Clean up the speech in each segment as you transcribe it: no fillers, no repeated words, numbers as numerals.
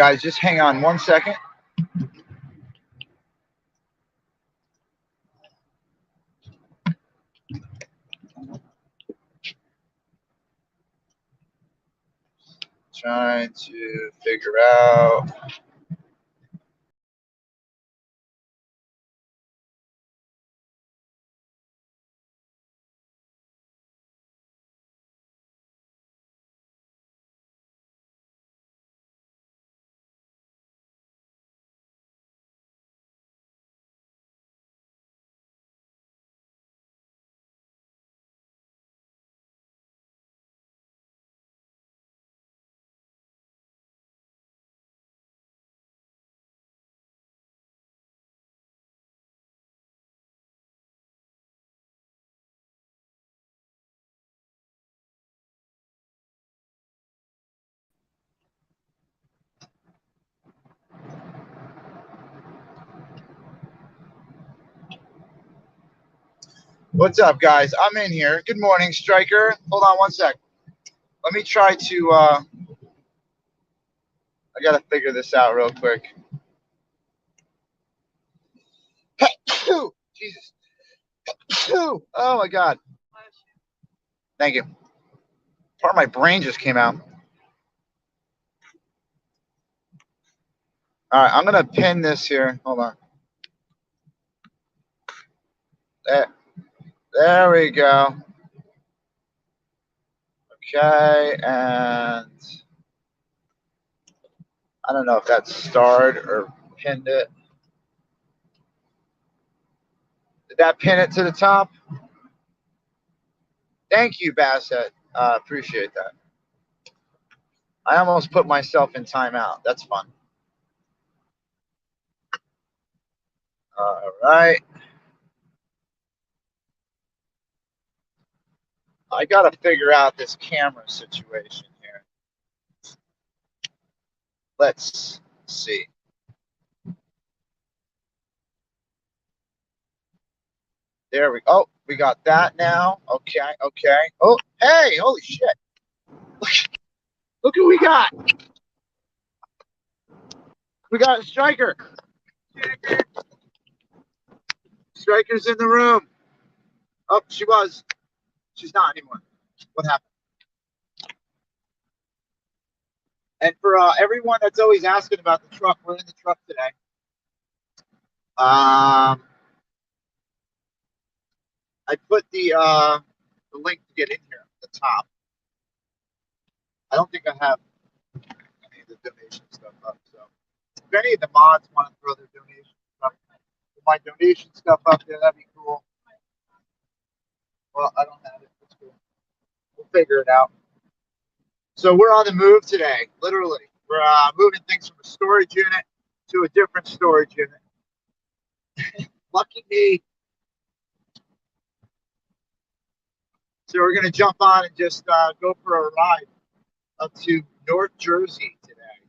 guys, just hang on 1 second. Trying to figure out. What's up, guys? I'm in here. Good morning, Striker. Hold on 1 sec. Let me try to, I got to figure this out real quick. Jesus. Oh, my God. Thank you. Part of my brain just came out. All right, I'm going to pin this here. Hold on. There we go. Okay, and I don't know if that's starred or pinned it. Did that pin it to the top? Thank you, Bassett. Appreciate that. I almost put myself in timeout. That's fun. All right. I got to figure out this camera situation here. Let's see. There we go. Oh, we got that now. Okay, okay. Oh, hey, holy shit. Look who we got. We got a striker. Striker's in the room. Oh, she was. She's not anymore. What happened? And for everyone that's always asking about the truck, we're in the truck today. I put the link to get in here at the top. I don't think I have any of the donation stuff up. So if any of the mods want to throw their donation stuff, my donation stuff up there, that'd be cool. Well, I don't have it. That's cool. We'll figure it out. So we're on the move today, literally. We're moving things from a storage unit to a different storage unit. Lucky me. So we're going to jump on and just go for a ride up to North Jersey today,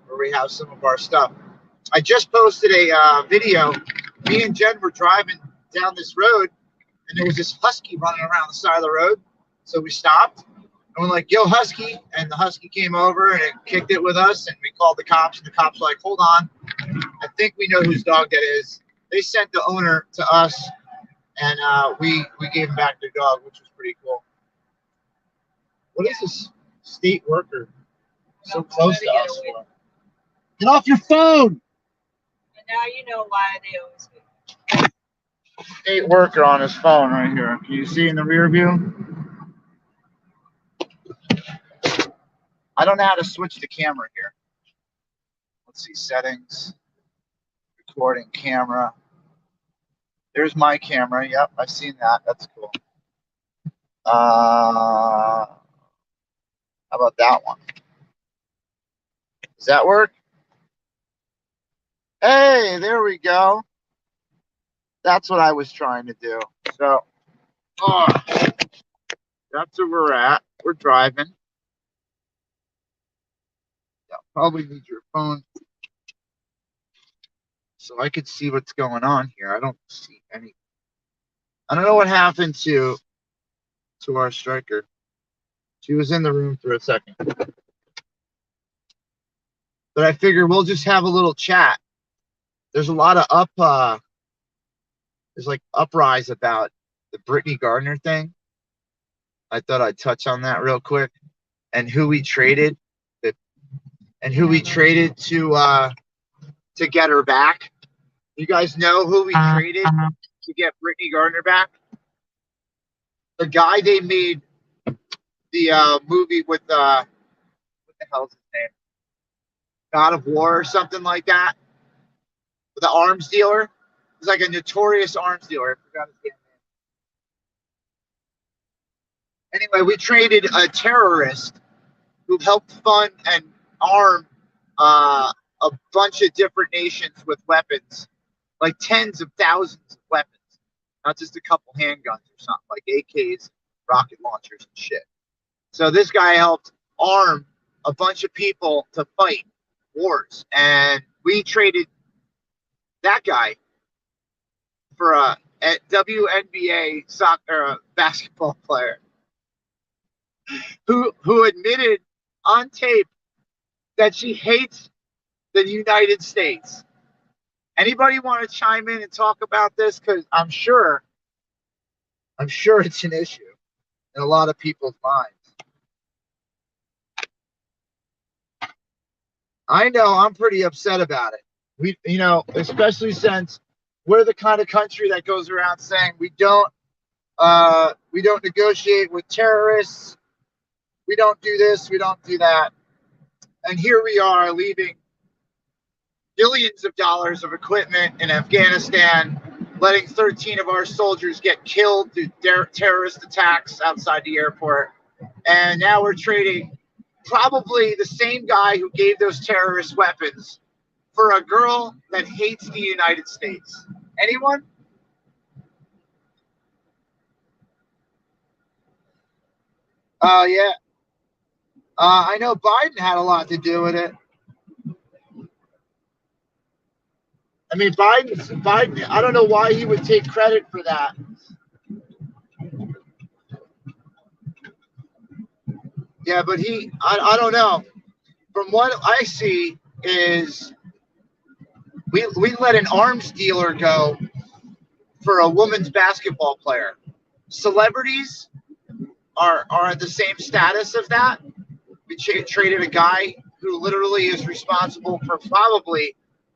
where we have some of our stuff. I just posted a video. Me and Jen were driving down this road, and there was this husky running around the side of the road. So we stopped, and we're like, yo, husky. And the husky came over, and it kicked it with us, and we called the cops, and the cops were like, hold on. I think we know whose dog that is. They sent the owner to us, and we gave him back their dog, which was pretty cool. What is this state worker so close to us for? Get off your phone! And now you know why they always do. State worker on his phone right here. Can you see in the rear view? I don't know how to switch the camera here. Let's see, settings, recording camera. There's my camera. Yep, I've seen that. That's cool. How about that one? Does that work? Hey, there we go. That's what I was trying to do. So, that's where we're at. We're driving. Yeah, probably need your phone so I could see what's going on here. I don't see anything. I don't know what happened to our striker. She was in the room for a second. but I figure we'll just have a little chat. There's a lot of there's like uprise about the Brittney Griner thing. I thought I'd touch on that real quick, and who we traded, and who we traded to get her back. You guys know who we traded to get Brittney Griner back? The guy they made the movie with what the hell's his name? God of War or something like that. The arms dealer. He's like a notorious arms dealer. I forgot his name. Anyway, we traded a terrorist who helped fund and arm a bunch of different nations with weapons, like tens of thousands of weapons, not just a couple handguns or something, like AKs, rocket launchers, and shit. So this guy helped arm a bunch of people to fight wars, and we traded that guy for a WNBA soccer basketball player who admitted on tape that she hates the United States. Anybody want to chime in and talk about this? Because I'm sure it's an issue in a lot of people's minds. I know I'm pretty upset about it. Especially since we're the kind of country that goes around saying we don't negotiate with terrorists. We don't do this. We don't do that. And here we are leaving billions of dollars of equipment in Afghanistan, letting 13 of our soldiers get killed through terrorist attacks outside the airport. And now we're trading probably the same guy who gave those terrorist weapons for a girl that hates the United States. Anyone? Oh, yeah. I know Biden had a lot to do with it. I mean, Biden, I don't know why he would take credit for that. Yeah, but I don't know. From what I see is we let an arms dealer go for a women's basketball player. Celebrities are at the same status of that. We traded a guy who literally is responsible for probably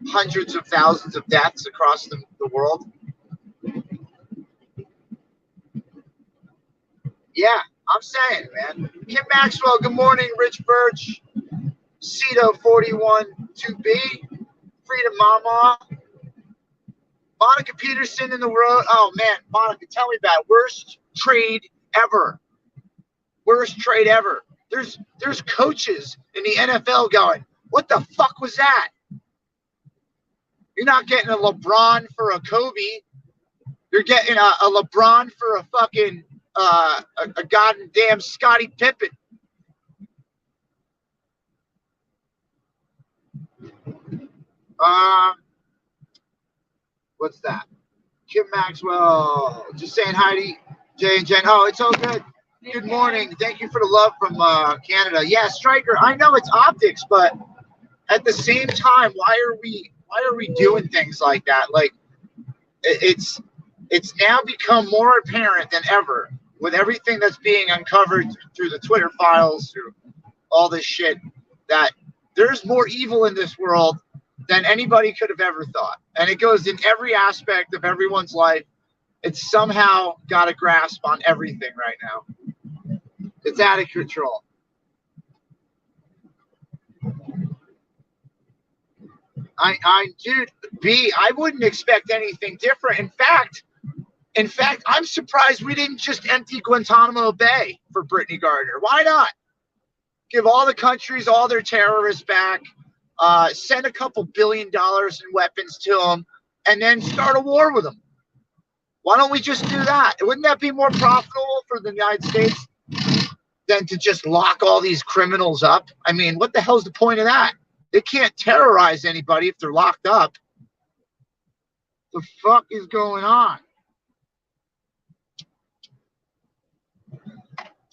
hundreds of thousands of deaths across the world. Yeah, I'm saying, man. Kim Maxwell, good morning. Rich Birch, Cito 41 2B, Freedom Mama, Monica Peterson in the world. Oh man, Monica, tell me about it. Worst trade ever. Worst trade ever. There's coaches in the NFL going, what the fuck was that? You're not getting a LeBron for a Kobe. You're getting a LeBron for a fucking a goddamn Scottie Pippen. What's that? Kim Maxwell, just saying hi to Jay and Jen. Oh, it's all good. Good morning. Thank you for the love from Canada. Yeah, Striker. I know it's optics, but at the same time, why are we doing things like that? Like, it's now become more apparent than ever with everything that's being uncovered through the Twitter files, through all this shit, that there's more evil in this world than anybody could have ever thought. And it goes in every aspect of everyone's life. It's somehow got a grasp on everything right now. It's out of control. Dude, I wouldn't expect anything different. In fact, I'm surprised we didn't just empty Guantanamo Bay for Brittney Griner. Why not? Give all the countries all their terrorists back, send a couple $1 billion in weapons to them, and then start a war with them. Why don't we just do that? Wouldn't that be more profitable for the United States than to just lock all these criminals up? I mean, what the hell's the point of that? They can't terrorize anybody if they're locked up. The fuck is going on?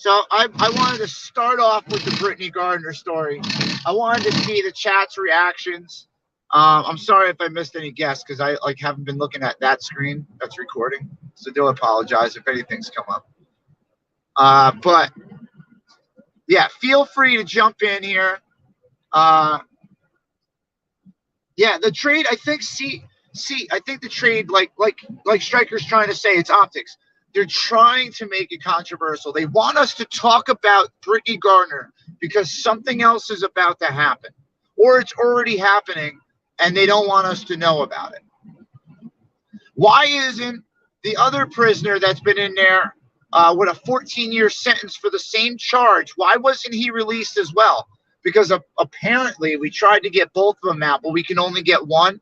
So I wanted to start off with the Brittney Griner story. I wanted to see the chat's reactions. I'm sorry if I missed any guests because I haven't been looking at that screen that's recording. So do apologize if anything's come up. But yeah, feel free to jump in here. Yeah, the trade, I think, I think the trade, like Stryker's trying to say, it's optics. They're trying to make it controversial. They want us to talk about Brittney Griner because something else is about to happen, or it's already happening, and they don't want us to know about it. Why isn't the other prisoner that's been in there with a 14-year sentence for the same charge, why wasn't he released as well? Because apparently we tried to get both of them out, but we can only get one.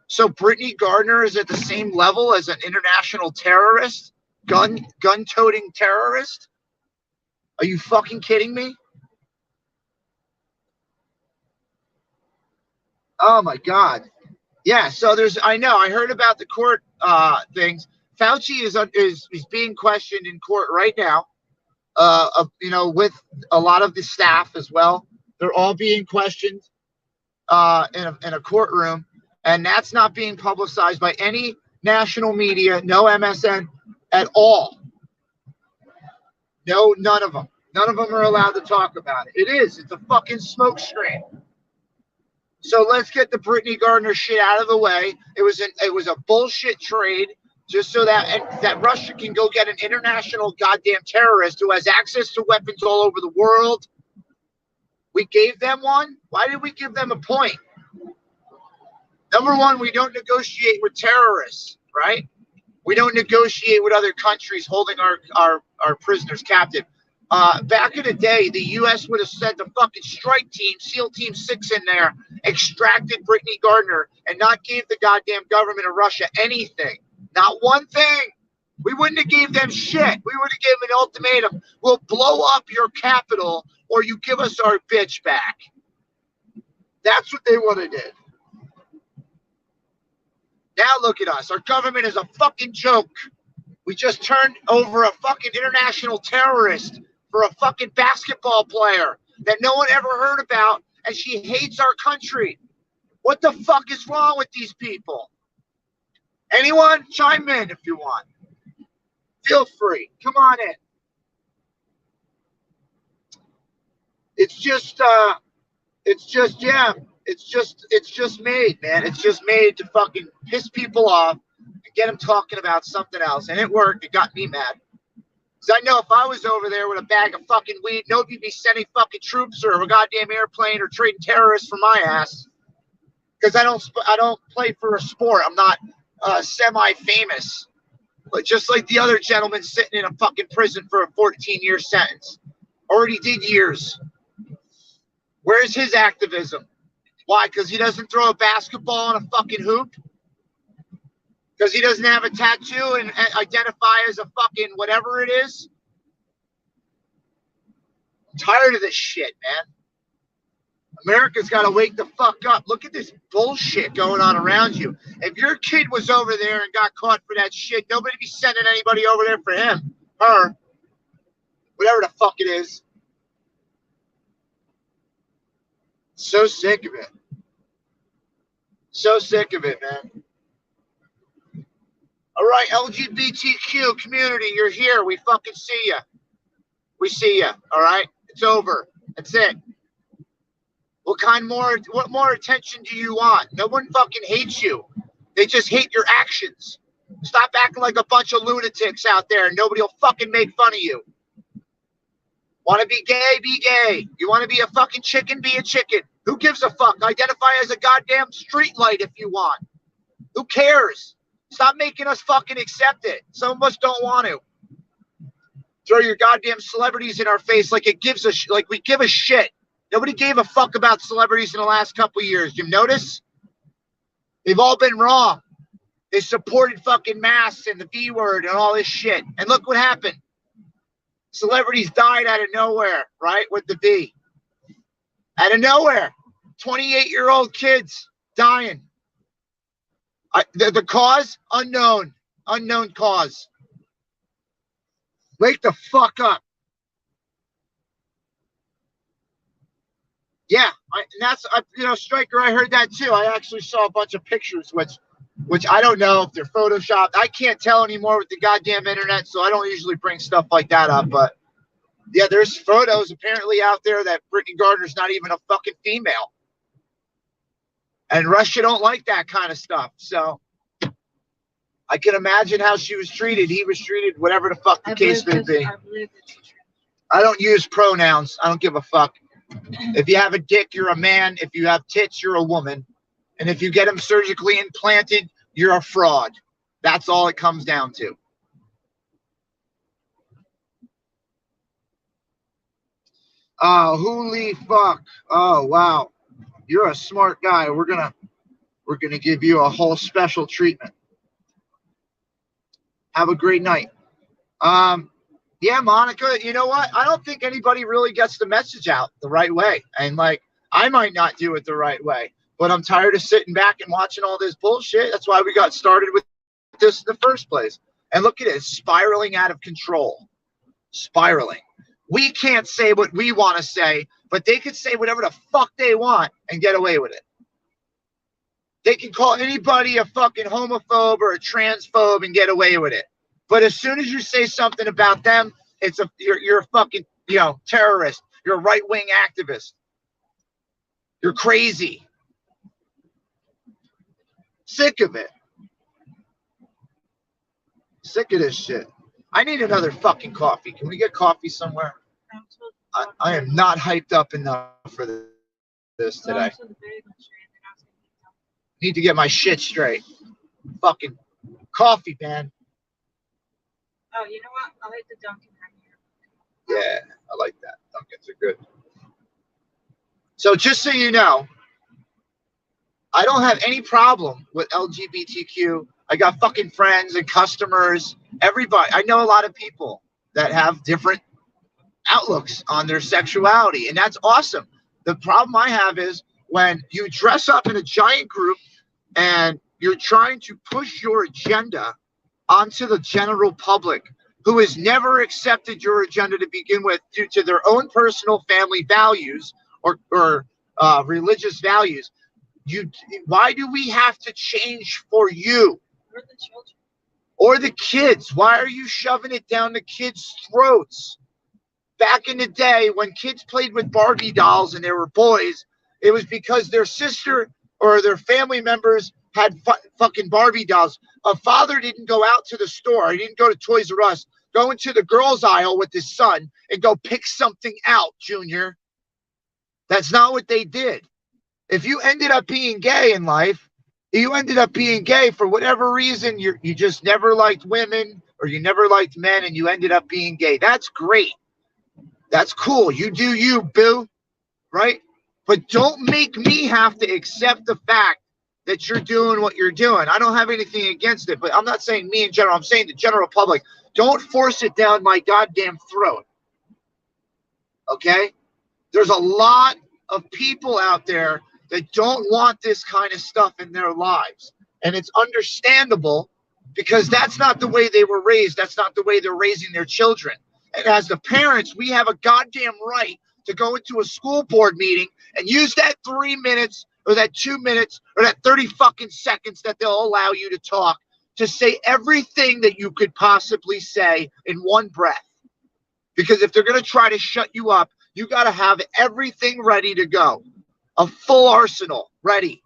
So Brittney Griner is at the same level as an international terrorist, gun-toting terrorist? Are you fucking kidding me? Oh my God. Yeah, so I heard about the court things. Fauci is being questioned in court right now, with a lot of the staff as well. They're all being questioned in a courtroom, and that's not being publicized by any national media, no MSN at all. No, none of them. None of them are allowed to talk about it. It's a fucking smoke screen. So let's get the Brittney Griner shit out of the way. It was a bullshit trade just so that Russia can go get an international goddamn terrorist who has access to weapons all over the world. We gave them one. Why did we give them a point? Number one, we don't negotiate with terrorists, right? We don't negotiate with other countries holding our prisoners captive. Back in the day, the U.S. would have sent the fucking strike team, SEAL Team 6 in there, extracted Brittney Griner, and not gave the goddamn government of Russia anything. Not one thing. We wouldn't have gave them shit. We would have given an ultimatum. We'll blow up your capital or you give us our bitch back. That's what they would have did. Now look at us. Our government is a fucking joke. We just turned over a fucking international terrorist for a fucking basketball player that no one ever heard about, and she hates our country. What the fuck is wrong with these people? Anyone? Chime in if you want. Feel free. Come on in. It's just made, man. It's just made to fucking piss people off and get them talking about something else. And it worked. It got me mad. Because I know if I was over there with a bag of fucking weed, nobody'd be sending fucking troops or a goddamn airplane or trading terrorists for my ass. Because I don't play for a sport. I'm not semi-famous. But just like the other gentleman sitting in a fucking prison for a 14-year sentence. Already did years. Where's his activism? Why? Because he doesn't throw a basketball in a fucking hoop? Because he doesn't have a tattoo and identify as a fucking whatever it is? I'm tired of this shit, man. America's got to wake the fuck up. Look at this bullshit going on around you. If your kid was over there and got caught for that shit, nobody'd be sending anybody over there for him. Her. Whatever the fuck it is. So sick of it. So sick of it, man. All right, LGBTQ community, you're here. We fucking see you. We see you. All right? It's over. That's it. What more attention do you want? No one fucking hates you. They just hate your actions. Stop acting like a bunch of lunatics out there and nobody will fucking make fun of you. Want to be gay? Be gay. You want to be a fucking chicken? Be a chicken. Who gives a fuck? Identify as a goddamn street light if you want. Who cares? Stop making us fucking accept it. Some of us don't want to. Throw your goddamn celebrities in our face like we give a shit. Nobody gave a fuck about celebrities in the last couple of years. You notice? They've all been wrong. They supported fucking masks and the V word and all this shit. And look what happened. Celebrities died out of nowhere, right? With the V. Out of nowhere. 28-year-old kids dying. The cause? Unknown. Unknown cause. Wake the fuck up. Yeah, and that's Striker. I heard that too. I actually saw a bunch of pictures, which I don't know if they're photoshopped. I can't tell anymore with the goddamn internet, so I don't usually bring stuff like that up. But yeah, there's photos apparently out there that Brittney Griner's not even a fucking female, and Russia don't like that kind of stuff. So I can imagine how she was treated. He was treated, whatever the fuck the case may be. I don't use pronouns. I don't give a fuck. If you have a dick, you're a man. If you have tits, you're a woman. And if you get them surgically implanted, you're a fraud. That's all it comes down to. Holy fuck. Oh, wow. You're a smart guy. We're gonna give you a whole special treatment. Have a great night. Yeah, Monica, you know what? I don't think anybody really gets the message out the right way. And like, I might not do it the right way, but I'm tired of sitting back and watching all this bullshit. That's why we got started with this in the first place. And look at it, spiraling out of control. Spiraling. We can't say what we want to say, but they could say whatever the fuck they want and get away with it. They can call anybody a fucking homophobe or a transphobe and get away with it. But as soon as you say something about them, you're a fucking terrorist. You're a right-wing activist. You're crazy. Sick of it. Sick of this shit. I need another fucking coffee. Can we get coffee somewhere? I am not hyped up enough for this today. Need to get my shit straight. Fucking coffee, man. Oh, you know what? I like the Dunkin' right here. Yeah, I like that. Dunkins are good. So just so you know, I don't have any problem with LGBTQ. I got fucking friends and customers. Everybody. I know a lot of people that have different outlooks on their sexuality, and that's awesome. The problem I have is when you dress up in a giant group and you're trying to push your agenda onto the general public who has never accepted your agenda to begin with due to their own personal family values or religious values. Why do we have to change for you? Or the children. Or the kids? Why are you shoving it down the kids' throats? Back in the day when kids played with Barbie dolls and they were boys, it was because their sister or their family members had fucking Barbie dolls. A father didn't go out to the store. He didn't go to Toys R Us. Go into the girls' aisle with his son and go pick something out, Junior. That's not what they did. If you ended up being gay in life, you ended up being gay for whatever reason. You just never liked women or you never liked men and you ended up being gay. That's great. That's cool. You do you, boo. Right? But don't make me have to accept the fact that you're doing what you're doing. I don't have anything against it, but I'm not saying me in general. I'm saying the general public. Don't force it down my goddamn throat. Okay? There's a lot of people out there that don't want this kind of stuff in their lives. And it's understandable because that's not the way they were raised. That's not the way they're raising their children. And as the parents, we have a goddamn right to go into a school board meeting and use that 3 minutes or that 2 minutes or that 30 fucking seconds that they'll allow you to talk to say everything that you could possibly say in one breath. Because if they're going to try to shut you up, you got to have everything ready to go. A full arsenal ready.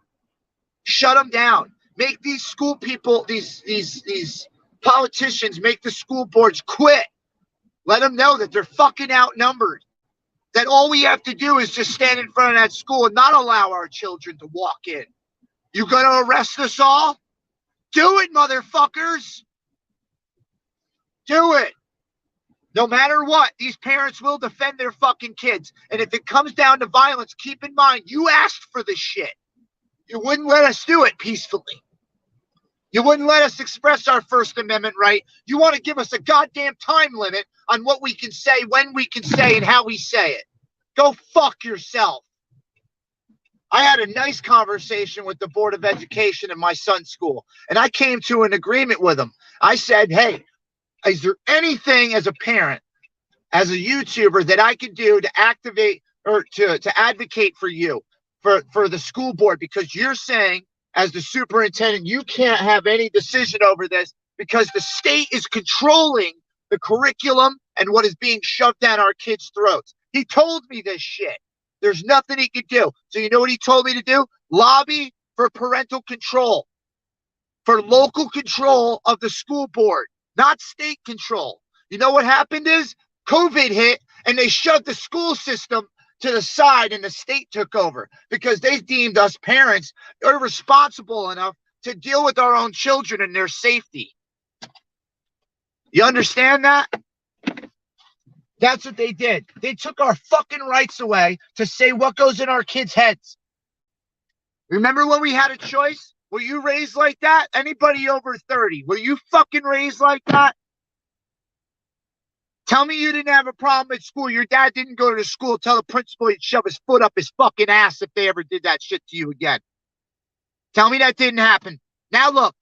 Shut them down. Make these school people, these politicians, make the school boards quit. Let them know that they're fucking outnumbered. That all we have to do is just stand in front of that school and not allow our children to walk in. You gonna arrest us all? Do it, motherfuckers. Do it. No matter what, these parents will defend their fucking kids. And if it comes down to violence, keep in mind, you asked for this shit. You wouldn't let us do it peacefully. You wouldn't let us express our First Amendment right. You want to give us a goddamn time limit on what we can say, when we can say, and how we say it. Go fuck yourself. I had a nice conversation with the Board of Education in my son's school, and I came to an agreement with them. I said, hey, is there anything as a parent, as a YouTuber, that I could do to activate or to advocate for you, for the school board, because you're saying, as the superintendent, you can't have any decision over this because the state is controlling the curriculum and what is being shoved down our kids' throats. He told me this shit. There's nothing he could do. So you know what he told me to do? Lobby for parental control, for local control of the school board, not state control. You know what happened is COVID hit and they shoved the school system to the side and the state took over because they deemed us parents irresponsible enough to deal with our own children and their safety. You understand that? That's what they did. They took our fucking rights away to say what goes in our kids' heads. Remember when we had a choice? Were you raised like that? Anybody over 30, were you fucking raised like that? Tell me you didn't have a problem at school. Your dad didn't go to school. Tell the principal he'd shove his foot up his fucking ass if they ever did that shit to you again. Tell me that didn't happen. Now look,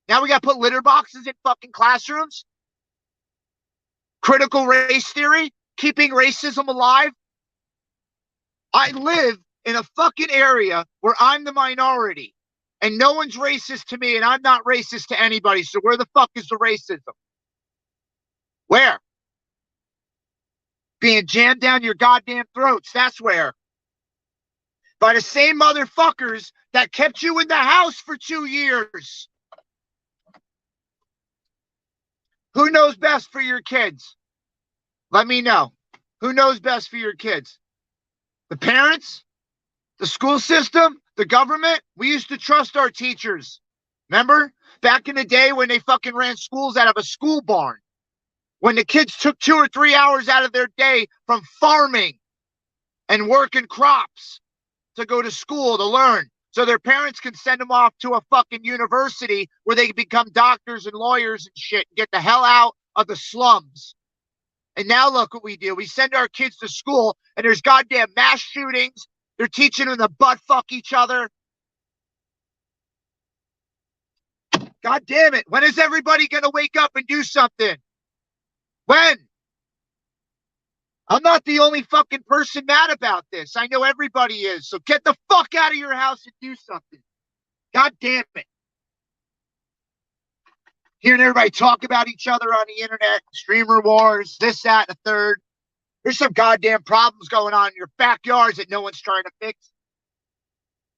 now we got to put litter boxes in fucking classrooms. Critical race theory, keeping racism alive. I live in a fucking area where I'm the minority and no one's racist to me and I'm not racist to anybody. So where the fuck is the racism? Where? Being jammed down your goddamn throats. That's where. By the same motherfuckers that kept you in the house for 2 years. Who knows best for your kids? Let me know. Who knows best for your kids? The parents? The school system? The government? We used to trust our teachers. Remember? Back in the day when they fucking ran schools out of a school barn. When the kids took 2 or 3 hours out of their day from farming and working crops to go to school to learn. So their parents can send them off to a fucking university where they can become doctors and lawyers and shit and get the hell out of the slums. And now look what we do. We send our kids to school and there's goddamn mass shootings. They're teaching them to butt fuck each other. God damn it. When is everybody going to wake up and do something? When? I'm not the only fucking person mad about this. I know everybody is. So get the fuck out of your house and do something. God damn it. Hearing everybody talk about each other on the internet, streamer wars, this, that, and the third. There's some goddamn problems going on in your backyards that no one's trying to fix.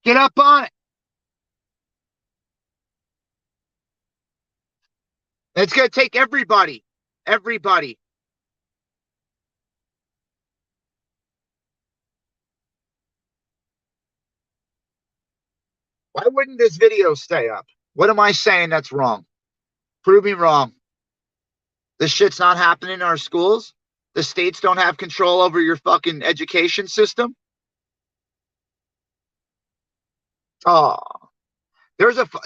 Get up on it. It's going to take everybody. Everybody. Why wouldn't this video stay up? What am I saying that's wrong? Prove me wrong. This shit's not happening in our schools. The states don't have control over your fucking education system. Oh,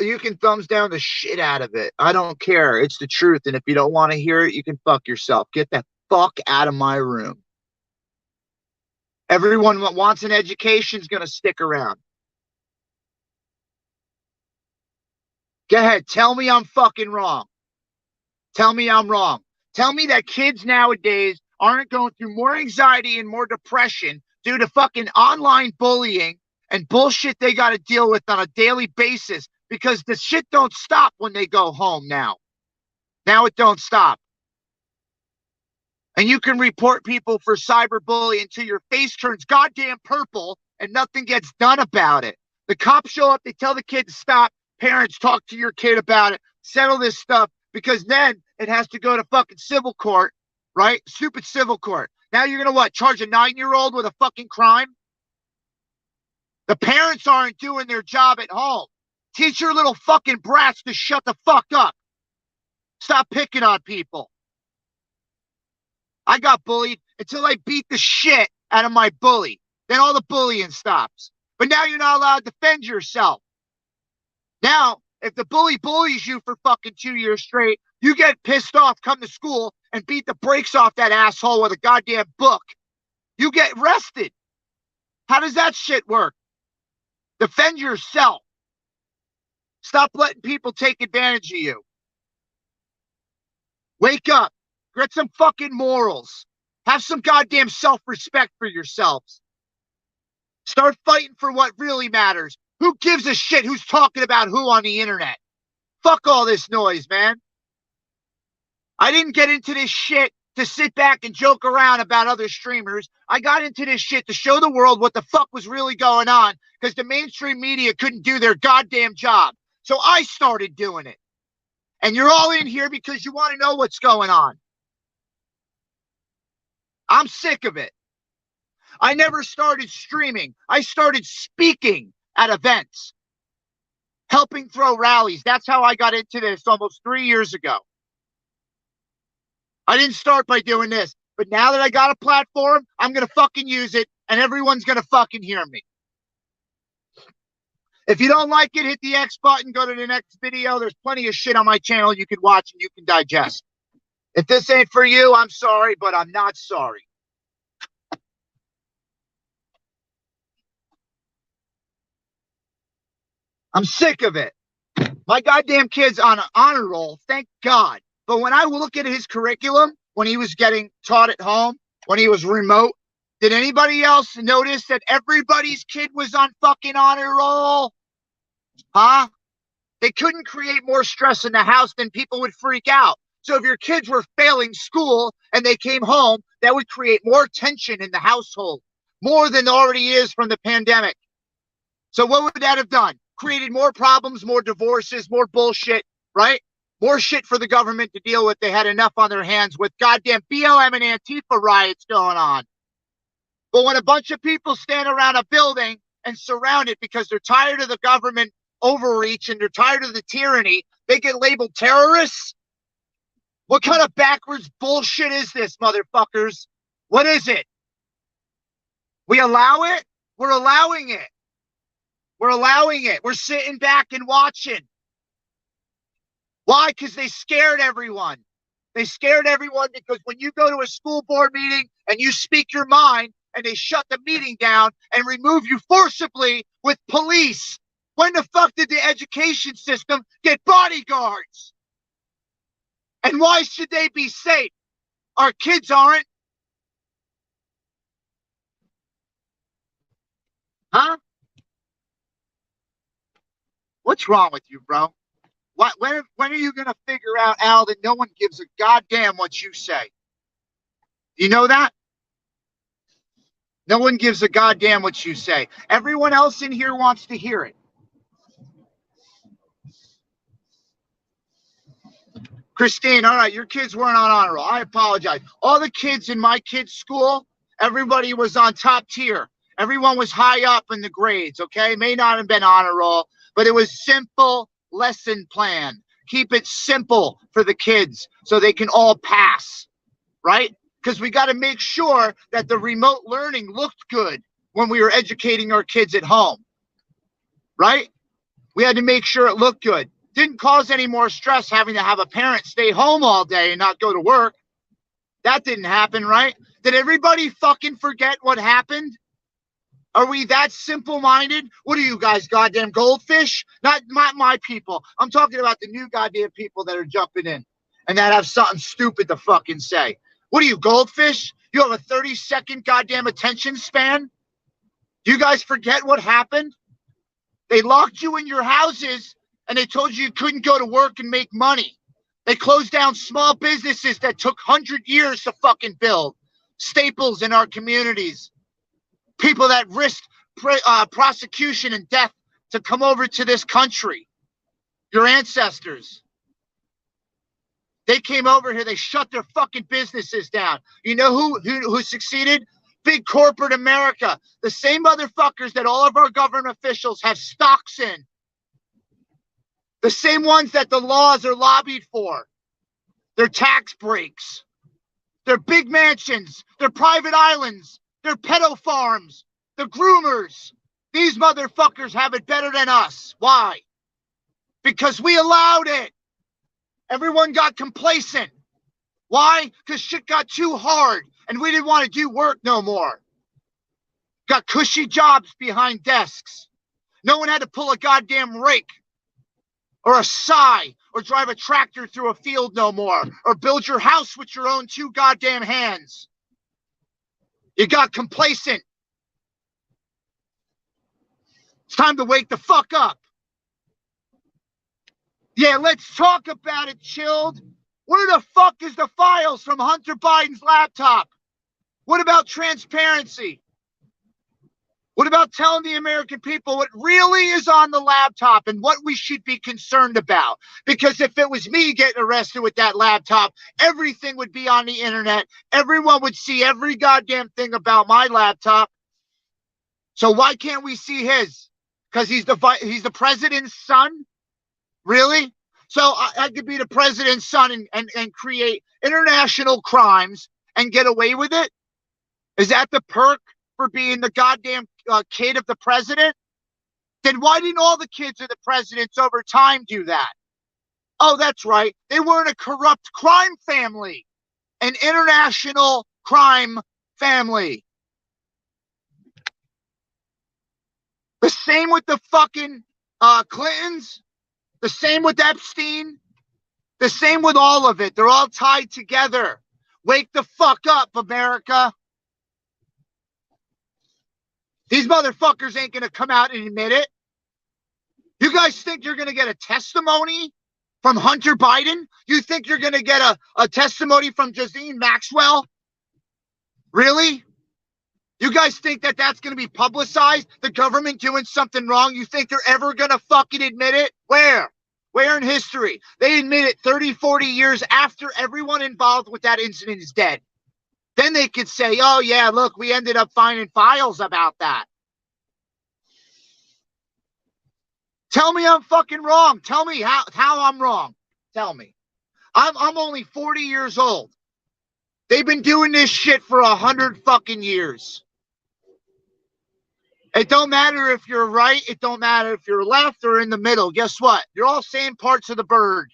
you can thumbs down the shit out of it. I don't care. It's the truth. And if you don't want to hear it, you can fuck yourself. Get the fuck out of my room. Everyone that wants an education is going to stick around. Go ahead. Tell me I'm fucking wrong. Tell me I'm wrong. Tell me that kids nowadays aren't going through more anxiety and more depression due to fucking online bullying and bullshit they got to deal with on a daily basis because the shit don't stop when they go home now. Now it don't stop. And you can report people for cyberbullying until your face turns goddamn purple and nothing gets done about it. The cops show up, they tell the kid to stop. Parents, talk to your kid about it. Settle this stuff. Because then it has to go to fucking civil court, right? Stupid civil court. Now you're going to what? Charge a 9-year-old with a fucking crime? The parents aren't doing their job at home. Teach your little fucking brats to shut the fuck up. Stop picking on people. I got bullied until I beat the shit out of my bully. Then all the bullying stops. But now you're not allowed to defend yourself. Now, if the bully bullies you for fucking 2 years straight, you get pissed off, come to school, and beat the brakes off that asshole with a goddamn book. You get arrested. How does that shit work? Defend yourself. Stop letting people take advantage of you. Wake up. Get some fucking morals. Have some goddamn self-respect for yourselves. Start fighting for what really matters. Who gives a shit who's talking about who on the internet? Fuck all this noise, man. I didn't get into this shit to sit back and joke around about other streamers. I got into this shit to show the world what the fuck was really going on because the mainstream media couldn't do their goddamn job. So I started doing it. And you're all in here because you want to know what's going on. I'm sick of it. I never started streaming. I started speaking at events, helping throw rallies. That's how I got into this almost 3 years ago. I didn't start by doing this, but now that I got a platform, I'm going to fucking use it and everyone's going to fucking hear me. If you don't like it, hit the X button, go to the next video. There's plenty of shit on my channel you can watch and you can digest. If this ain't for you, I'm sorry, but I'm not sorry. I'm sick of it. My goddamn kid's on an honor roll, thank God. But when I look at his curriculum, when he was getting taught at home, when he was remote, did anybody else notice that everybody's kid was on fucking honor roll? Huh? They couldn't create more stress in the house than people would freak out. So if your kids were failing school and they came home, that would create more tension in the household, more than already is from the pandemic. So what would that have done? Created more problems, more divorces, more bullshit, right? More shit for the government to deal with. They had enough on their hands with goddamn BLM and Antifa riots going on. But when a bunch of people stand around a building and surround it because they're tired of the government overreach and they're tired of the tyranny, they get labeled terrorists? What kind of backwards bullshit is this, motherfuckers? What is it? We allow it? We're allowing it. We're allowing it. We're sitting back and watching. Why? Because they scared everyone. They scared everyone because when you go to a school board meeting and you speak your mind and they shut the meeting down and remove you forcibly with police, when the fuck did the education system get bodyguards? And why should they be safe? Our kids aren't. Huh? What's wrong with you, bro? When are you going to figure out, Al, that no one gives a goddamn what you say? You know that? No one gives a goddamn what you say. Everyone else in here wants to hear it. Christine, all right, your kids weren't on honor roll. I apologize. All the kids in my kids' school, everybody was on top tier. Everyone was high up in the grades, okay? May not have been honor roll, but it was simple lesson plan. Keep it simple for the kids so they can all pass, right? Because we got to make sure that the remote learning looked good when we were educating our kids at home, right? We had to make sure it looked good. Didn't cause any more stress having to have a parent stay home all day and not go to work. That didn't happen, right? Did everybody fucking forget what happened? Are we that simple-minded? What are you guys, goddamn goldfish? Not my people. I'm talking about the new goddamn people that are jumping in and that have something stupid to fucking say. What are you, goldfish? You have a 30-second goddamn attention span? Do you guys forget what happened? They locked you in your houses and they told you couldn't go to work and make money. They closed down small businesses that took 100 years to fucking build. Staples in our communities. People that risked prosecution and death to come over to this country. Your ancestors. They came over here. They shut their fucking businesses down. You know who succeeded? Big corporate America. The same motherfuckers that all of our government officials have stocks in. The same ones that the laws are lobbied for. Their tax breaks. Their big mansions. Their private islands. Their pedo farms. The groomers. These motherfuckers have it better than us. Why? Because we allowed it. Everyone got complacent. Why? Because shit got too hard and we didn't want to do work no more. Got cushy jobs behind desks. No one had to pull a goddamn rake or a sigh or drive a tractor through a field no more or build your house with your own two goddamn hands. You got complacent. It's time to wake the fuck up. Yeah, let's talk about it, chilled. Where the fuck is the files from Hunter Biden's laptop? What about transparency? What about telling the American people what really is on the laptop and what we should be concerned about? Because if it was me getting arrested with that laptop, everything would be on the internet. Everyone would see every goddamn thing about my laptop. So why can't we see his? Because he's the president's son? Really? So I could be the president's son and create international crimes and get away with it? Is that the perk for being the goddamn kid of the president? Then why didn't all the kids of the presidents over time do that? Oh, that's right. They weren't a corrupt crime family, an international crime family. The same with the fucking Clintons. The same with Epstein. The same with all of it. They're all tied together. Wake the fuck up, America. These motherfuckers ain't going to come out and admit it. You guys think you're going to get a testimony from Hunter Biden? You think you're going to get a testimony from Ghislaine Maxwell? Really? You guys think that that's going to be publicized? The government doing something wrong? You think they're ever going to fucking admit it? Where? Where in history? They admit it 30, 40 years after everyone involved with that incident is dead. Then they could say, oh, yeah, look, we ended up finding files about that. Tell me I'm fucking wrong. Tell me how I'm wrong. Tell me. I'm only 40 years old. They've been doing this shit for 100 fucking years. It don't matter if you're right. It don't matter if you're left or in the middle. Guess what? You're all same parts of the bird.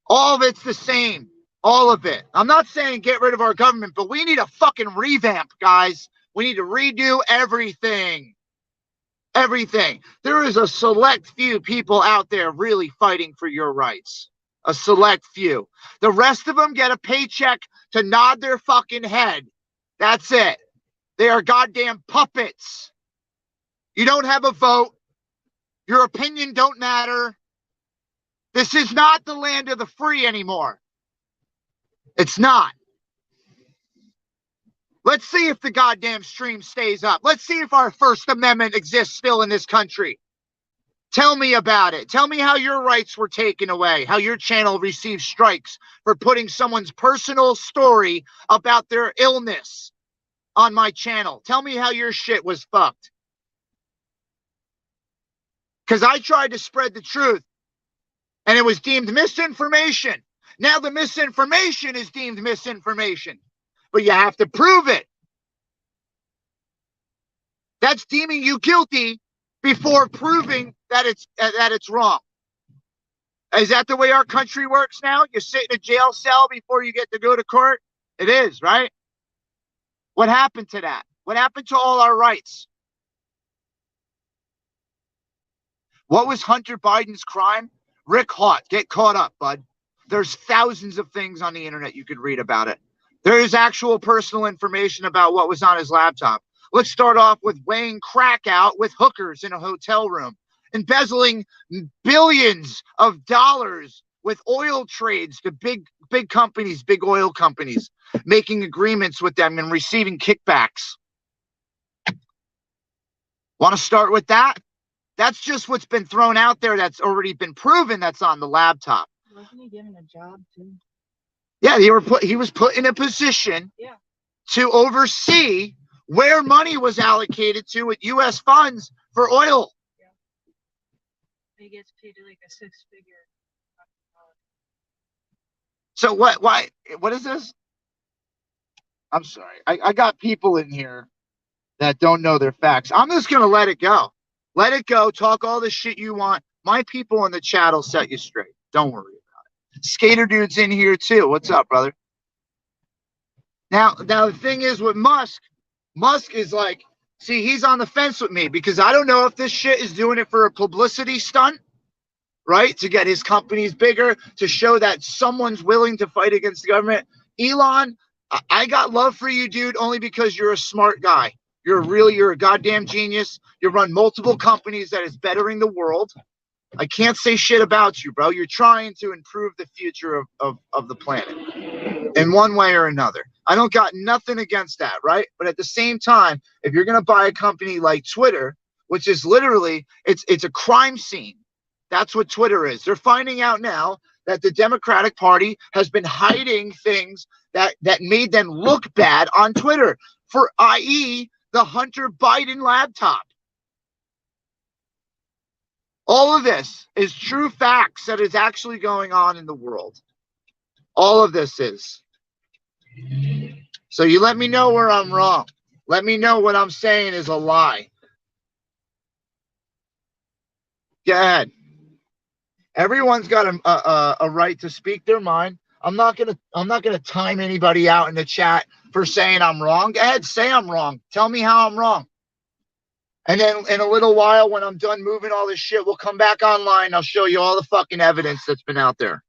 All of it's the same. All of it. I'm not saying get rid of our government, but we need a fucking revamp, guys. We need to redo everything. Everything. There is a select few people out there really fighting for your rights. A select few. The rest of them get a paycheck to nod their fucking head. That's it. They are goddamn puppets. You don't have a vote. Your opinion don't matter. This is not the land of the free anymore. It's not. Let's see if the goddamn stream stays up. Let's see if our First Amendment exists still in this country. Tell me about it. Tell me how your rights were taken away, how your channel received strikes for putting someone's personal story about their illness on my channel. Tell me how your shit was fucked. Because I tried to spread the truth, and it was deemed misinformation. Now the misinformation is deemed misinformation. But you have to prove it. That's deeming you guilty before proving that it's wrong. Is that the way our country works now? You sit in a jail cell before you get to go to court? It is, right? What happened to that? What happened to all our rights? What was Hunter Biden's crime? Rick Haught. Get caught up, bud. There's thousands of things on the internet you could read about it. There is actual personal information about what was on his laptop. Let's start off with weighing crack out with hookers in a hotel room, embezzling billions of dollars with oil trades to big companies, big oil companies, making agreements with them and receiving kickbacks. Want to start with that? That's just what's been thrown out there that's already been proven that's on the laptop. Wasn't he given a job too? Yeah, he was put in a position to oversee where money was allocated to with U.S. funds for oil. Yeah. He gets paid like a six-figure. So what is this? I'm sorry. I got people in here that don't know their facts. I'm just going to let it go. Let it go. Talk all the shit you want. My people in the chat will set you straight. Don't worry about it. Skater Dude's in here too. What's up, brother? Now the thing is with Musk is like, see, he's on the fence with me because I don't know if this shit is doing it for a publicity stunt, right? To get his companies bigger, to show that someone's willing to fight against the government. Elon, I got love for you, dude, only because you're a smart guy. You're a goddamn genius. You run multiple companies that is bettering the world. I can't say shit about you, bro. You're trying to improve the future of the planet in one way or another. I don't got nothing against that, right? But at the same time, if you're going to buy a company like Twitter, which is literally, it's a crime scene. That's what Twitter is. They're finding out now that the Democratic Party has been hiding things that made them look bad on Twitter, for i.e. the Hunter Biden laptop. All of this is true facts that is actually going on in the world. All of this is. So you let me know where I'm wrong. Let me know what I'm saying is a lie. Go ahead. Everyone's got a right to speak their mind. I'm not gonna time anybody out in the chat for saying I'm wrong. Go ahead, say I'm wrong. Tell me how I'm wrong. And then in a little while, when I'm done moving all this shit, we'll come back online. I'll show you all the fucking evidence that's been out there.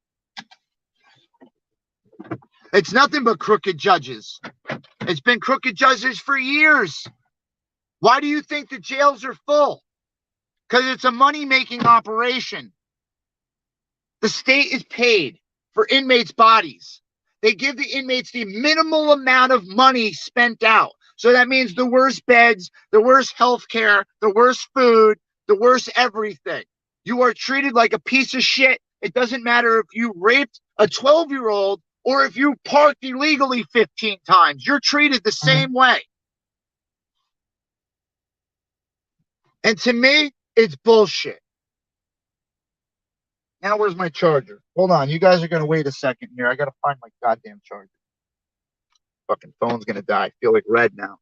It's nothing but crooked judges. It's been crooked judges for years. Why do you think the jails are full? Because it's a money-making operation. The state is paid for inmates' bodies. They give the inmates the minimal amount of money spent out. So that means the worst beds, the worst health care, the worst food, the worst everything. You are treated like a piece of shit. It doesn't matter if you raped a 12-year-old or if you parked illegally 15 times. You're treated the same way. And to me, it's bullshit. Now where's my charger? Hold on. You guys are going to wait a second here. I got to find my goddamn charger. Fucking phone's going to die. I feel like red now.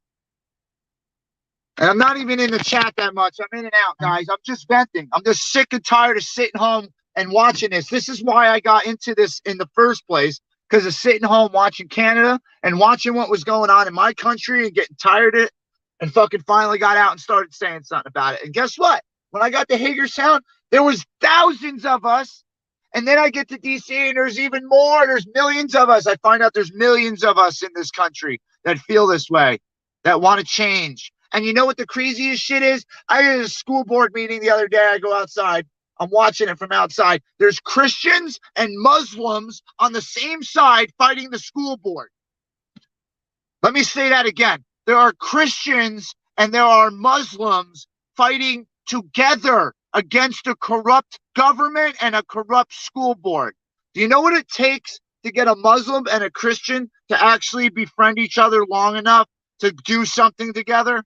And I'm not even in the chat that much. I'm in and out, guys. I'm just venting. I'm just sick and tired of sitting home and watching this. This is why I got into this in the first place, because of sitting home watching Canada and watching what was going on in my country and getting tired of it, and fucking finally got out and started saying something about it. And guess what? When I got to Hagerstown, there was thousands of us. And then I get to DC and there's even more. There's millions of us. I find out there's millions of us in this country that feel this way, that want to change. And you know what the craziest shit is? I had a school board meeting the other day. I go outside. I'm watching it from outside. There's Christians and Muslims on the same side fighting the school board. Let me say that again. There are Christians and there are Muslims fighting together against a corrupt government and a corrupt school board. Do you know what it takes to get a Muslim and a Christian to actually befriend each other long enough to do something together?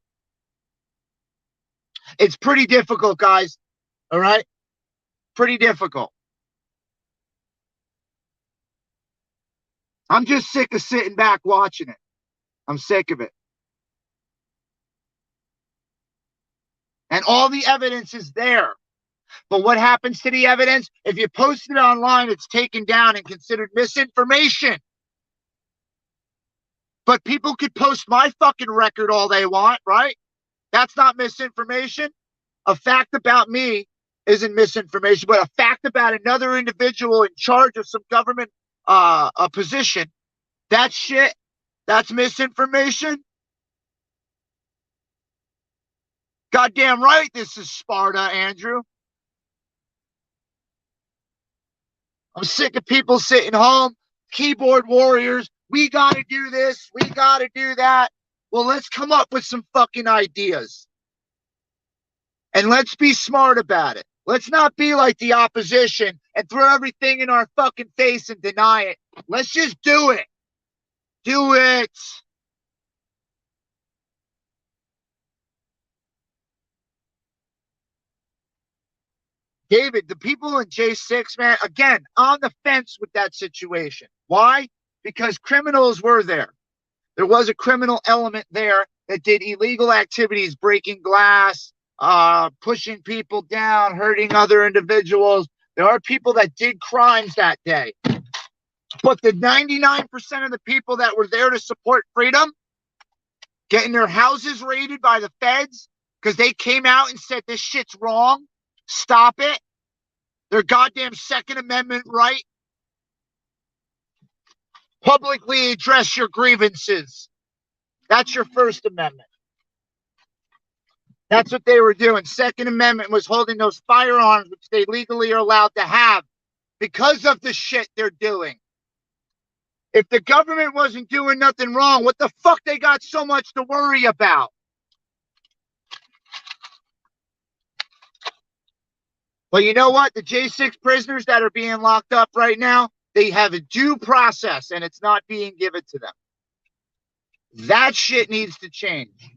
It's pretty difficult, guys. All right? Pretty difficult. I'm just sick of sitting back watching it. I'm sick of it. And all the evidence is there. But what happens to the evidence? If you post it online, it's taken down and considered misinformation. But people could post my fucking record all they want, right? That's not misinformation. A fact about me isn't misinformation, but a fact about another individual in charge of some government a position, that shit, that's misinformation. Goddamn right, this is Sparta, Andrew. I'm sick of people sitting home, keyboard warriors. We got to do this. We got to do that. Well, let's come up with some fucking ideas. And let's be smart about it. Let's not be like the opposition and throw everything in our fucking face and deny it. Let's just do it. Do it. David, the people in J6, man, again, on the fence with that situation. Why? Because criminals were there. There was a criminal element there that did illegal activities, breaking glass, pushing people down, hurting other individuals. There are people that did crimes that day. But the 99% of the people that were there to support freedom, getting their houses raided by the feds because they came out and said this shit's wrong, stop it. Their goddamn Second Amendment right. Publicly address your grievances. That's your First Amendment. That's what they were doing. Second Amendment was holding those firearms, which they legally are allowed to have because of the shit they're doing. If the government wasn't doing nothing wrong, what the fuck they got so much to worry about? But you know what? The J6 prisoners that are being locked up right now, they have a due process and it's not being given to them. That shit needs to change.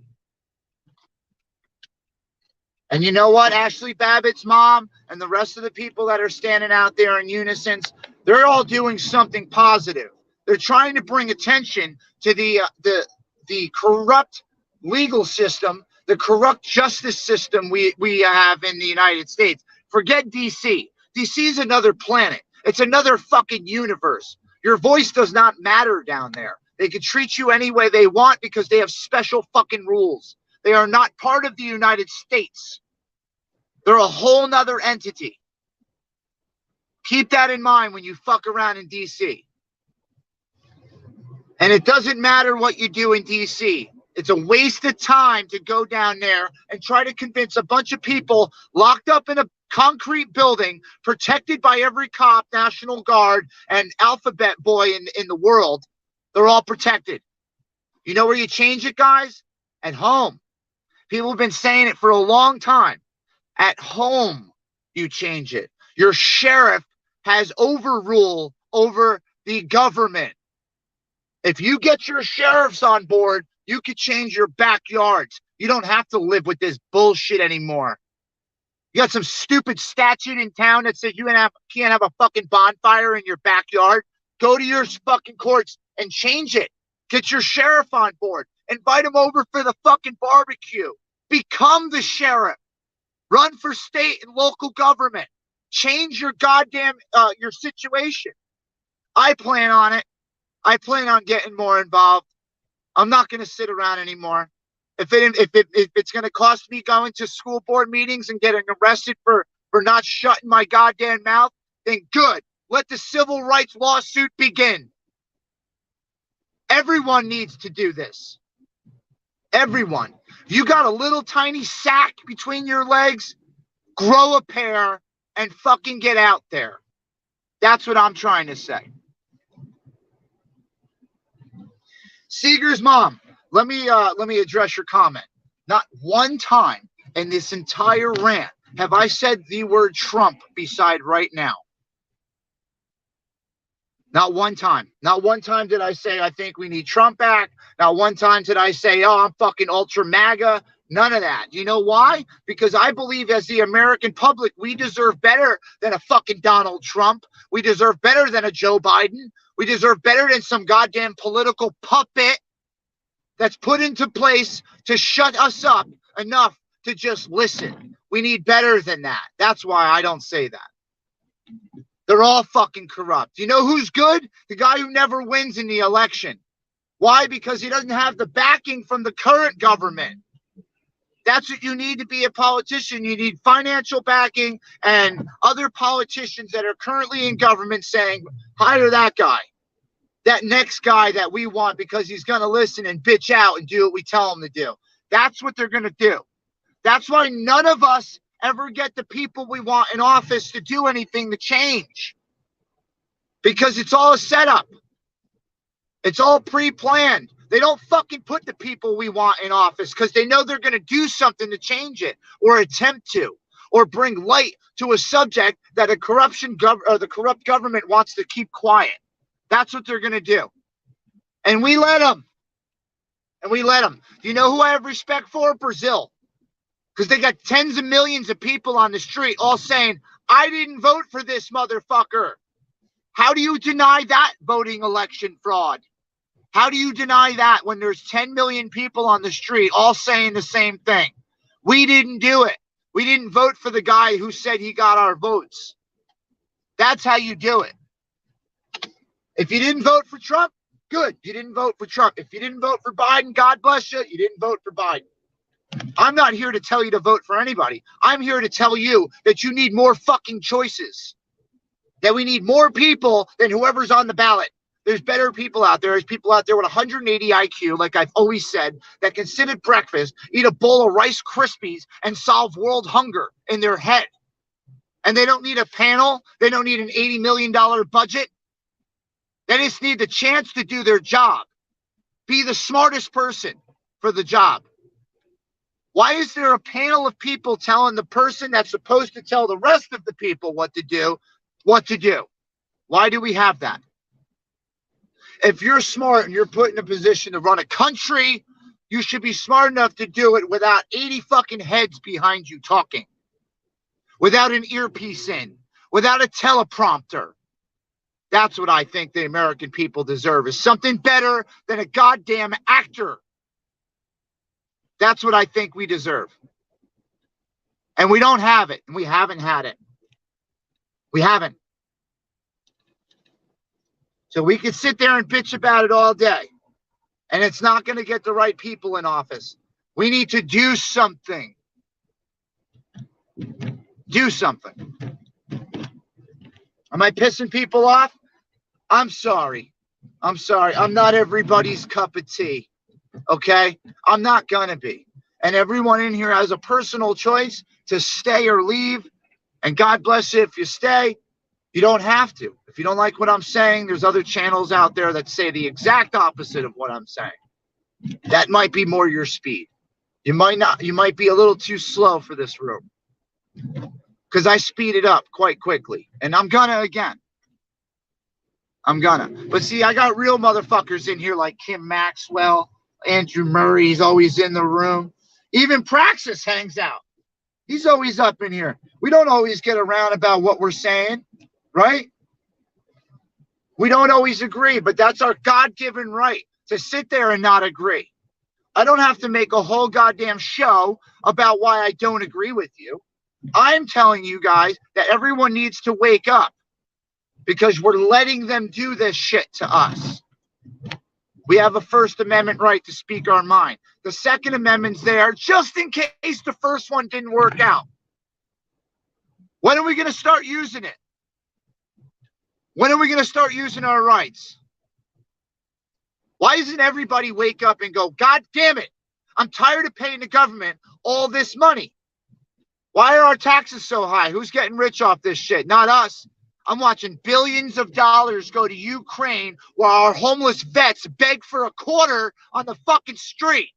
And you know what? Ashley Babbitt's mom and the rest of the people that are standing out there in unison, they're all doing something positive. They're trying to bring attention to the corrupt legal system, the corrupt justice system we have in the United States. Forget DC. DC is another planet. It's another fucking universe. Your voice does not matter down there. They can treat you any way they want because they have special fucking rules. They are not part of the United States. They're a whole nother entity. Keep that in mind when you fuck around in DC. And it doesn't matter what you do in DC. It's a waste of time to go down there and try to convince a bunch of people locked up in a concrete building, protected by every cop, National Guard, and alphabet boy in the world. They're all protected. You know where you change it, guys? At home. People have been saying it for a long time. At home, you change it. Your sheriff has overrule over the government. If you get your sheriffs on board, you could change your backyards. You don't have to live with this bullshit anymore. You got some stupid statute in town that says you can't have a fucking bonfire in your backyard. Go to your fucking courts and change it. Get your sheriff on board. Invite him over for the fucking barbecue. Become the sheriff. Run for state and local government. Change your goddamn your situation. I plan on it. I plan on getting more involved. I'm not going to sit around anymore. If it's going to cost me going to school board meetings and getting arrested for not shutting my goddamn mouth, then good. Let the civil rights lawsuit begin. Everyone needs to do this. Everyone. If you got a little tiny sack between your legs, grow a pair and fucking get out there. That's what I'm trying to say. Seeger's mom, let me address your comment. Not one time in this entire rant have I said the word Trump beside right now. Not one time. Not one time did I say I think we need Trump back. Not one time did I say, oh, I'm fucking ultra MAGA. None of that. You know why? Because I believe as the American public, we deserve better than a fucking Donald Trump. We deserve better than a Joe Biden. We deserve better than some goddamn political puppet that's put into place to shut us up enough to just listen. We need better than that. That's why I don't say that. They're all fucking corrupt. You know who's good? The guy who never wins in the election. Why? Because he doesn't have the backing from the current government. That's what you need to be a politician. You need financial backing and other politicians that are currently in government saying, hire that guy. That next guy that we want because he's going to listen and bitch out and do what we tell him to do. That's what they're going to do. That's why none of us ever get the people we want in office to do anything to change. Because it's all a setup. It's all pre-planned. They don't fucking put the people we want in office because they know they're going to do something to change it or attempt to or bring light to a subject that the corrupt government wants to keep quiet. That's what they're going to do. And we let them. And we let them. Do you know who I have respect for? Brazil. Because they got tens of millions of people on the street all saying, I didn't vote for this motherfucker. How do you deny that voting election fraud? How do you deny that when there's 10 million people on the street all saying the same thing? We didn't do it. We didn't vote for the guy who said he got our votes. That's how you do it. If you didn't vote for Trump, good. You didn't vote for Trump. If you didn't vote for Biden, God bless you. You didn't vote for Biden. I'm not here to tell you to vote for anybody. I'm here to tell you that you need more fucking choices. That we need more people than whoever's on the ballot. There's better people out there. There's people out there with 180 IQ, like I've always said, that can sit at breakfast, eat a bowl of Rice Krispies, and solve world hunger in their head. And they don't need a panel. They don't need an $80 million budget. They just need the chance to do their job. Be the smartest person for the job. Why is there a panel of people telling the person that's supposed to tell the rest of the people what to do? Why do we have that? If you're smart and you're put in a position to run a country, you should be smart enough to do it without 80 fucking heads behind you talking, without an earpiece in, without a teleprompter. That's what I think the American people deserve, is something better than a goddamn actor. That's what I think we deserve. And we don't have it, and we haven't had it. We haven't. So we can sit there and bitch about it all day, and it's not going to get the right people in office. We need to do something. Do something. Am I pissing people off? I'm sorry. I'm not everybody's cup of tea. Okay? I'm not going to be. And everyone in here has a personal choice to stay or leave. And God bless you if you stay. You don't have to. If you don't like what I'm saying, there's other channels out there that say the exact opposite of what I'm saying. That might be more your speed. You might be a little too slow for this room, because I speed it up quite quickly. And I'm gonna again. But see, I got real motherfuckers in here like Kim Maxwell, Andrew Murray's always in the room. Even Praxis hangs out. He's always up in here. We don't always get around about what we're saying, right? We don't always agree, but that's our God-given right to sit there and not agree. I don't have to make a whole goddamn show about why I don't agree with you. I'm telling you guys that everyone needs to wake up, because we're letting them do this shit to us. We have a First Amendment right to speak our mind. The Second Amendment's there just in case the first one didn't work out. When are we going to start using it? When are we going to start using our rights? Why doesn't everybody wake up and go, God damn it, I'm tired of paying the government all this money. Why are our taxes so high? Who's getting rich off this shit? Not us. I'm watching billions of dollars go to Ukraine while our homeless vets beg for a quarter on the fucking street.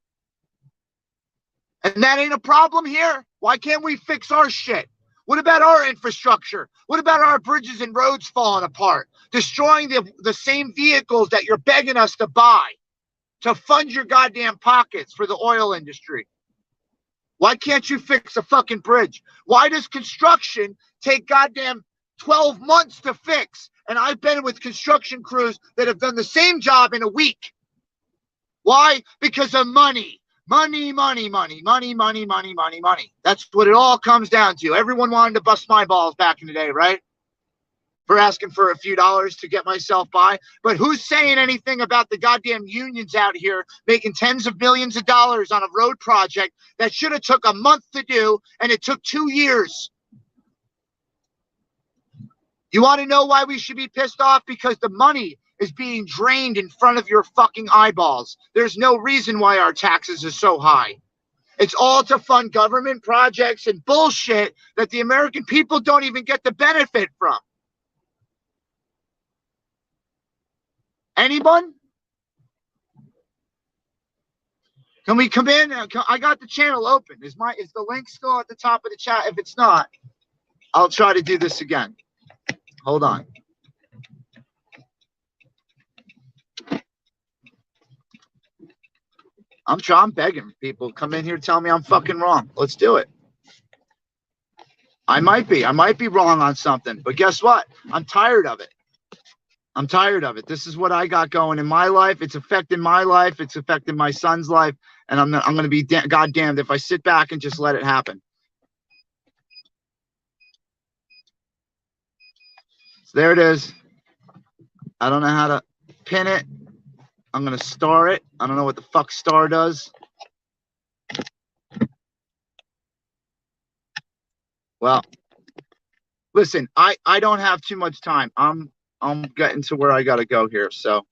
And that ain't a problem here? Why can't we fix our shit? What about our infrastructure? What about our bridges and roads falling apart? Destroying the same vehicles that you're begging us to buy to fund your goddamn pockets for the oil industry. Why can't you fix a fucking bridge? Why does construction take goddamn 12 months to fix? And I've been with construction crews that have done the same job in a week. Why? Because of money. Money. That's what it all comes down to. Everyone wanted to bust my balls back in the day, right? For asking for a few dollars to get myself by. But who's saying anything about the goddamn unions out here making tens of millions of dollars on a road project that should have took a month to do, and it took 2 years? You want to know why we should be pissed off? Because the money is being drained in front of your fucking eyeballs. There's no reason why our taxes are so high. It's all to fund government projects and bullshit that the American people don't even get the benefit from. Anyone? Can we come in? I got the channel open. Is the link still at the top of the chat? If it's not, I'll try to do this again. Hold on. I'm begging people, come in here, tell me I'm fucking wrong. Let's do it. I might be wrong on something, but guess what? I'm tired of it. This is what I got going in my life. It's affecting my life. It's affecting my son's life. And I'm going to be goddamned if I sit back and just let it happen. So there it is. I don't know how to pin it. I'm going to star it. I don't know what the fuck star does. Well, listen, I don't have too much time. I'm I'm getting to where I got to go here. So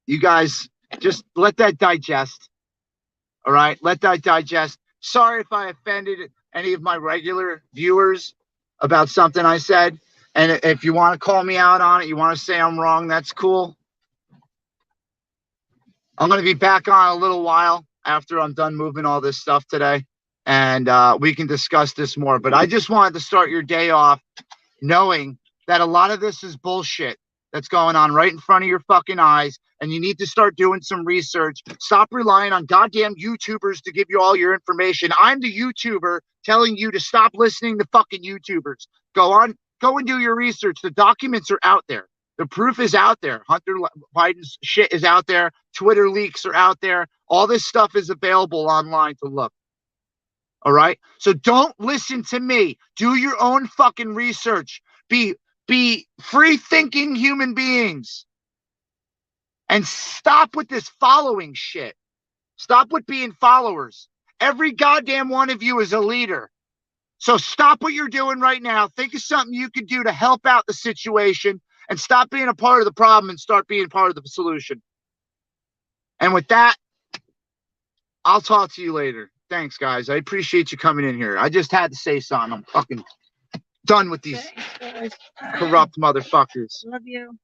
you guys just let that digest. All right. Let that digest. Sorry if I offended any of my regular viewers about something I said. And if you want to call me out on it, you want to say I'm wrong, that's cool. I'm going to be back on a little while after I'm done moving all this stuff today. And we can discuss this more. But I just wanted to start your day off knowing that a lot of this is bullshit that's going on right in front of your fucking eyes. And you need to start doing some research. Stop relying on goddamn YouTubers to give you all your information. I'm the YouTuber telling you to stop listening to fucking YouTubers. Go and do your research. The documents are out there. The proof is out there. Hunter Biden's shit is out there. Twitter leaks are out there. All this stuff is available online to look. All right. So don't listen to me. Do your own fucking research. Be free thinking human beings. And stop with this following shit. Stop with being followers. Every goddamn one of you is a leader. So stop what you're doing right now. Think of something you can do to help out the situation and stop being a part of the problem and start being part of the solution. And with that, I'll talk to you later. Thanks, guys. I appreciate you coming in here. I just had to say something. I'm fucking done with these corrupt motherfuckers. Love you.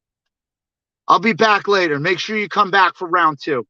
I'll be back later. Make sure you come back for round 2.